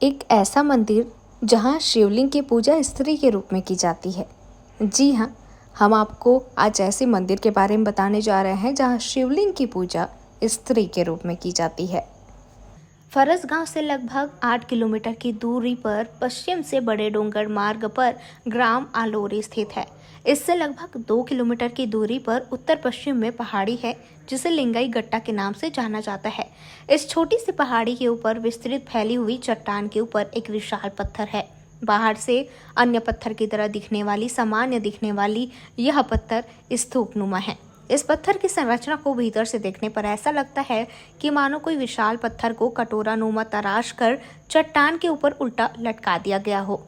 एक ऐसा मंदिर जहाँ शिवलिंग की पूजा स्त्री के रूप में की जाती है। जी हाँ, हम आपको आज ऐसे मंदिर के बारे में बताने जा रहे हैं जहाँ शिवलिंग की पूजा स्त्री के रूप में की जाती है। फरस गांव से लगभग 8 किलोमीटर की दूरी पर पश्चिम से बड़े डोंगर मार्ग पर ग्राम आलोरी स्थित है। इससे लगभग 2 किलोमीटर की दूरी पर उत्तर पश्चिम में पहाड़ी है जिसे लिंगाई गट्टा के नाम से जाना जाता है। इस छोटी सी पहाड़ी के ऊपर विस्तृत फैली हुई चट्टान के ऊपर एक विशाल पत्थर है। बाहर से अन्य पत्थर की तरह सामान्य दिखने वाली यह पत्थर स्तूपनुमा है। इस पत्थर की संरचना को भीतर से देखने पर ऐसा लगता है कि मानो कोई विशाल पत्थर को कटोरा नुमा तराश कर चट्टान के ऊपर उल्टा लटका दिया गया हो।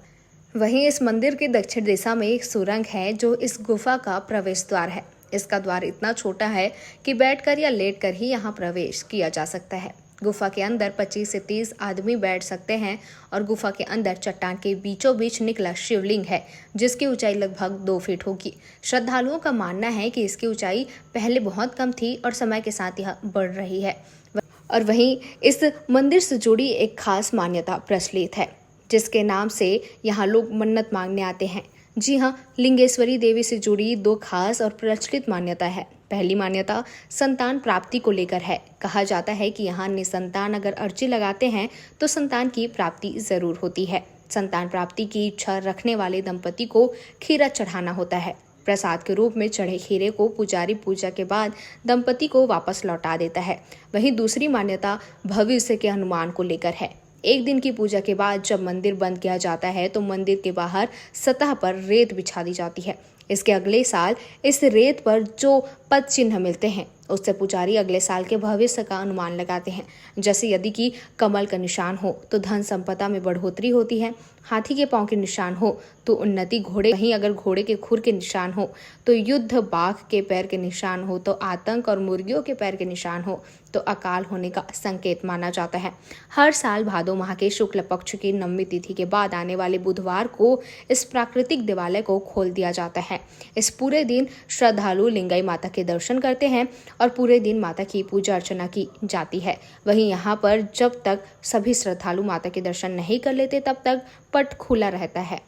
वहीं इस मंदिर की दक्षिण दिशा में एक सुरंग है जो इस गुफा का प्रवेश द्वार है। इसका द्वार इतना छोटा है कि बैठकर या लेटकर ही यहाँ प्रवेश किया जा सकता है। गुफा के अंदर 25 से 30 आदमी बैठ सकते हैं और गुफा के अंदर चट्टान के बीचों बीच निकला शिवलिंग है जिसकी ऊंचाई लगभग 2 फीट होगी। श्रद्धालुओं का मानना है कि इसकी ऊंचाई पहले बहुत कम थी और समय के साथ यह बढ़ रही है। और वहीं इस मंदिर से जुड़ी एक खास मान्यता प्रचलित है जिसके नाम से यहाँ लोग मन्नत मांगने आते हैं। जी हाँ, लिंगेश्वरी देवी से जुड़ी 2 खास और प्रचलित मान्यता है। पहली मान्यता संतान प्राप्ति को लेकर है। कहा जाता है कि यहाँ निसंतान अगर अर्जी लगाते हैं तो संतान की प्राप्ति जरूर होती है। संतान प्राप्ति की इच्छा रखने वाले दंपति को खीरा चढ़ाना होता है। प्रसाद के रूप में चढ़े खीरे को पुजारी पूजा के बाद दंपति को वापस लौटा देता है। वहीं दूसरी मान्यता भविष्य के अनुमान को लेकर है। एक दिन की पूजा के बाद जब मंदिर बंद किया जाता है तो मंदिर के बाहर सतह पर रेत बिछा दी जाती है। इसके अगले साल इस रेत पर जो पद चिन्ह मिलते हैं उससे पुजारी अगले साल के भविष्य का अनुमान लगाते हैं। जैसे यदि कि कमल का निशान हो तो धन संपदा में बढ़ोतरी होती है, हाथी के पांव के निशान हो तो उन्नति, घोड़े वहीं अगर घोड़े के खुर के निशान हो तो युद्ध, बाघ के पैर के निशान हो तो आतंक और मुर्गियों के पैर के निशान हो तो अकाल होने का संकेत माना जाता है। हर साल भादो माह के शुक्ल पक्ष की नवमी तिथि के बाद आने वाले बुधवार को इस प्राकृतिक देवालय को खोल दिया जाता है। इस पूरे दिन श्रद्धालु लिंगाई माता के दर्शन करते हैं और पूरे दिन माता की पूजा अर्चना की जाती है। वहीं यहाँ पर जब तक सभी श्रद्धालु माता के दर्शन नहीं कर लेते तब तक पट खुला रहता है।